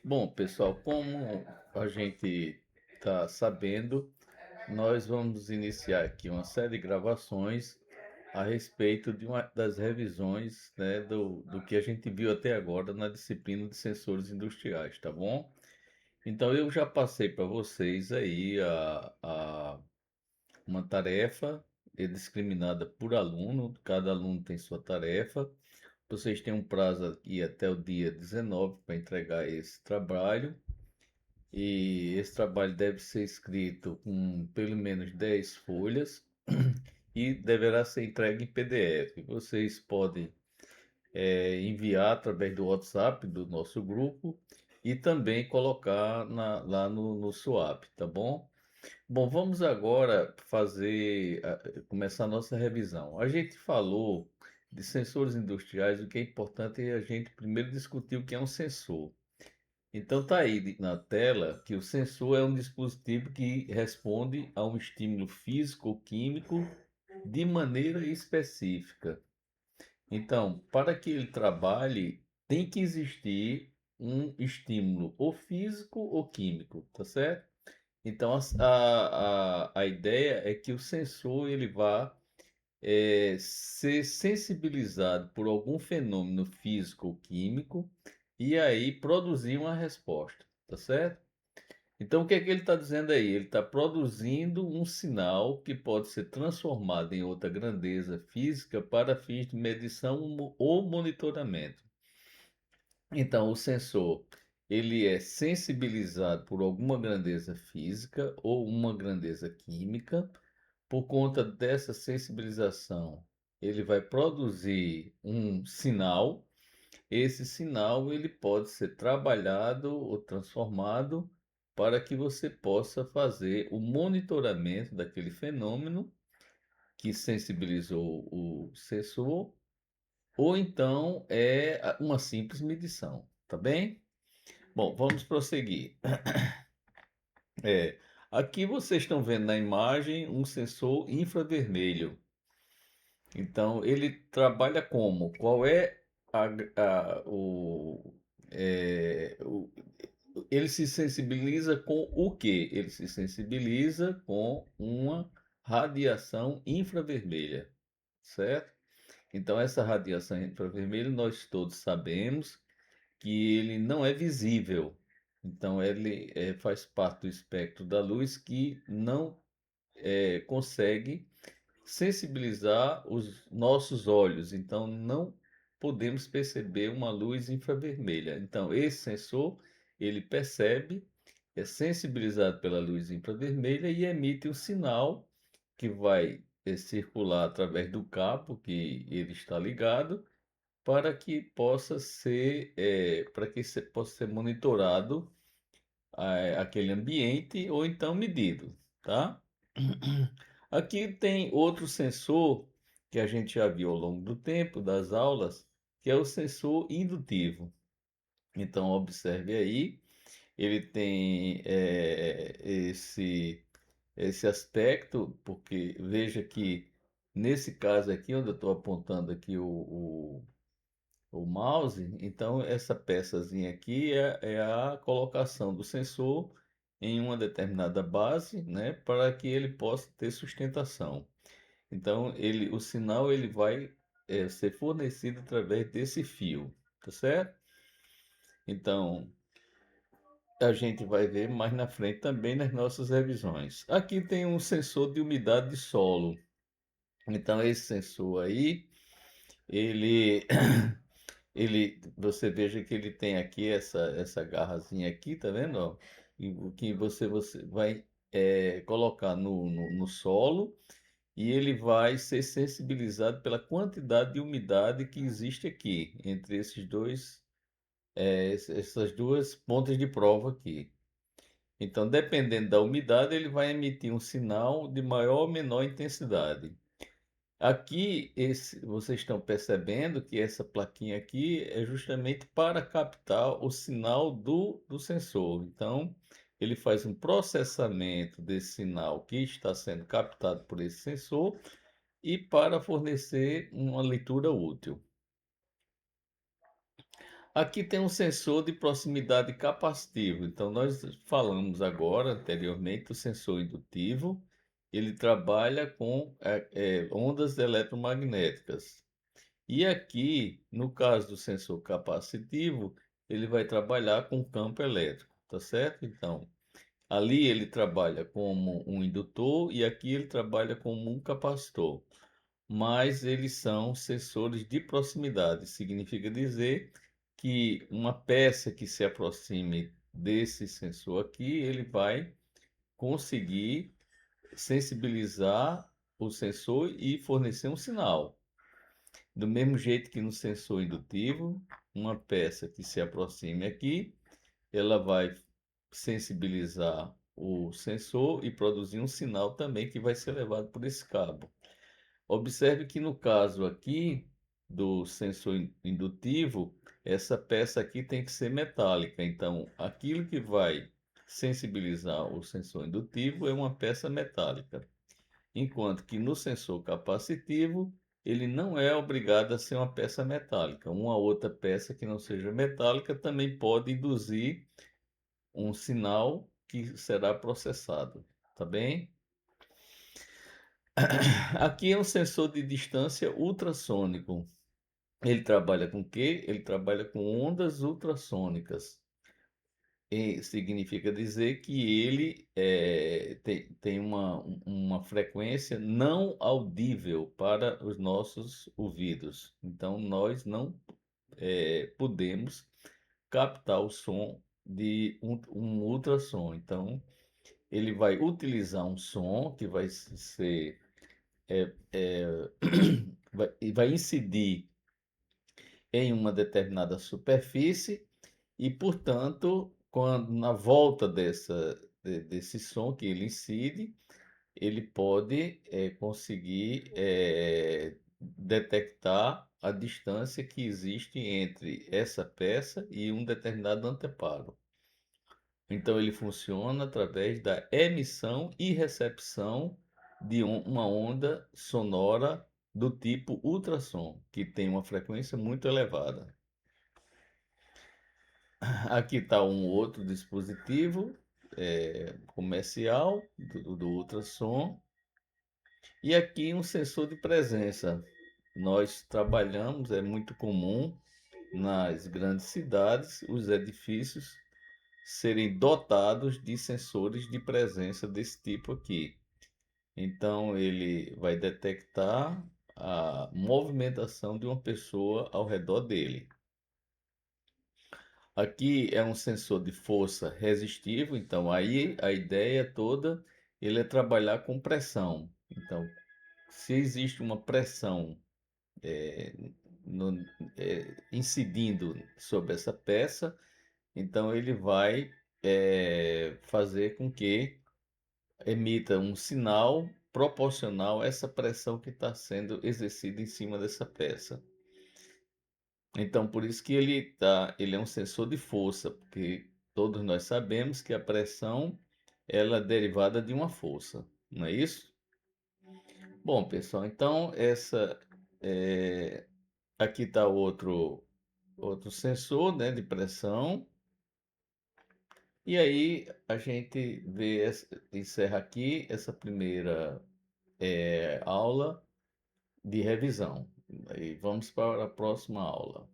Bom, pessoal, como a gente está sabendo, nós vamos iniciar aqui uma série de gravações a respeito de uma das revisões, né, do que a gente viu até agora na disciplina de sensores industriais, tá bom? Então, eu já passei para vocês aí uma tarefa discriminada por aluno, cada aluno tem sua tarefa. Vocês têm um prazo aqui até o dia 19 para entregar esse trabalho. E esse trabalho deve ser escrito com pelo menos 10 folhas e deverá ser entregue em PDF. Vocês podem enviar através do WhatsApp do nosso grupo e também colocar lá no SWAP, tá bom? Bom, vamos agora começar a nossa revisão. A gente falou de sensores industriais, o que é importante é a gente primeiro discutir o que é um sensor. Então tá aí na tela que o sensor é um dispositivo que responde a um estímulo físico ou químico de maneira específica. Então, para que ele trabalhe, tem que existir um estímulo ou físico ou químico, tá certo? Então a ideia é que o sensor ele vá ser sensibilizado por algum fenômeno físico ou químico e aí produzir uma resposta, tá certo? Então, o que é que ele está dizendo aí? Ele está produzindo um sinal que pode ser transformado em outra grandeza física para fins de medição ou monitoramento. Então, o sensor, ele é sensibilizado por alguma grandeza física ou uma grandeza química. Por conta dessa sensibilização, ele vai produzir um sinal. Esse sinal ele pode ser trabalhado ou transformado para que você possa fazer o monitoramento daquele fenômeno que sensibilizou o sensor, ou então uma simples medição, tá bem? Bom, vamos prosseguir. É, aqui vocês estão vendo na imagem um sensor infravermelho. Então, ele trabalha como? Qual é a, a- o- ele se sensibiliza com o quê? Ele se sensibiliza com uma radiação infravermelha, certo? Então, essa radiação infravermelha, nós todos sabemos que ele não é visível. Então, ele faz parte do espectro da luz que não consegue sensibilizar os nossos olhos, então não podemos perceber uma luz infravermelha. Então, esse sensor, ele percebe, é sensibilizado pela luz infravermelha e emite um sinal que vai circular através do cabo que ele está ligado para que possa ser, possa ser monitorado aquele ambiente ou então medido, tá? Aqui tem outro sensor que a gente já viu ao longo do tempo das aulas, que é o sensor indutivo. Então, observe aí, ele tem esse aspecto, porque veja que nesse caso aqui, onde eu estou apontando aqui o mouse, então essa peçazinha aqui é a colocação do sensor em uma determinada base, né, para que ele possa ter sustentação. Então o sinal ele vai ser fornecido através desse fio, tá certo? Então a gente vai ver mais na frente também nas nossas revisões. Aqui tem um sensor de umidade de solo. Então esse sensor aí, ele você veja que ele tem aqui essa garrazinha aqui, tá vendo? Ó? E o que você vai colocar no solo e ele vai ser sensibilizado pela quantidade de umidade que existe aqui, entre essas duas pontas de prova aqui. Então, dependendo da umidade, ele vai emitir um sinal de maior ou menor intensidade. Aqui, vocês estão percebendo que essa plaquinha aqui é justamente para captar o sinal do sensor. Então, ele faz um processamento desse sinal que está sendo captado por esse sensor e para fornecer uma leitura útil. Aqui tem um sensor de proximidade capacitivo. Então, nós falamos agora, anteriormente, do sensor indutivo. Ele trabalha com ondas eletromagnéticas. E aqui, no caso do sensor capacitivo, ele vai trabalhar com campo elétrico, tá certo? Então, ali ele trabalha como um indutor e aqui ele trabalha como um capacitor. Mas eles são sensores de proximidade. Significa dizer que uma peça que se aproxime desse sensor aqui, ele vai conseguir sensibilizar o sensor e fornecer um sinal. Do mesmo jeito que no sensor indutivo, uma peça que se aproxime aqui, ela vai sensibilizar o sensor e produzir um sinal também que vai ser levado por esse cabo. Observe que no caso aqui do sensor indutivo, essa peça aqui tem que ser metálica. Então, aquilo que vai sensibilizar o sensor indutivo é uma peça metálica. Enquanto que no sensor capacitivo, ele não é obrigado a ser uma peça metálica. Uma outra peça que não seja metálica também pode induzir um sinal que será processado. Tá bem? Aqui é um sensor de distância ultrassônico. Ele trabalha com o quê? Ele trabalha com ondas ultrassônicas. E significa dizer que ele tem uma frequência não audível para os nossos ouvidos. Então, nós não podemos captar o som de um ultrassom. Então, ele vai utilizar um som que vai ser vai incidir em uma determinada superfície e, portanto, quando na volta desse som que ele incide, ele pode conseguir detectar a distância que existe entre essa peça e um determinado anteparo. Então, ele funciona através da emissão e recepção de uma onda sonora do tipo ultrassom, que tem uma frequência muito elevada. Aqui está um outro dispositivo comercial do ultrassom. E aqui um sensor de presença. Nós trabalhamos, é muito comum nas grandes cidades, os edifícios serem dotados de sensores de presença desse tipo aqui. Então, ele vai detectar a movimentação de uma pessoa ao redor dele. Aqui é um sensor de força resistivo, então aí a ideia toda ele é trabalhar com pressão. Então, se existe uma pressão é, no- incidindo sobre essa peça, então ele vai fazer com que emita um sinal proporcional a essa pressão que está sendo exercida em cima dessa peça. Então, por isso que ele é um sensor de força, porque todos nós sabemos que a pressão ela é derivada de uma força, não é isso? Bom, pessoal, então é, aqui está outro sensor, né, de pressão. E aí a gente encerra aqui essa primeira aula de revisão. E vamos para a próxima aula.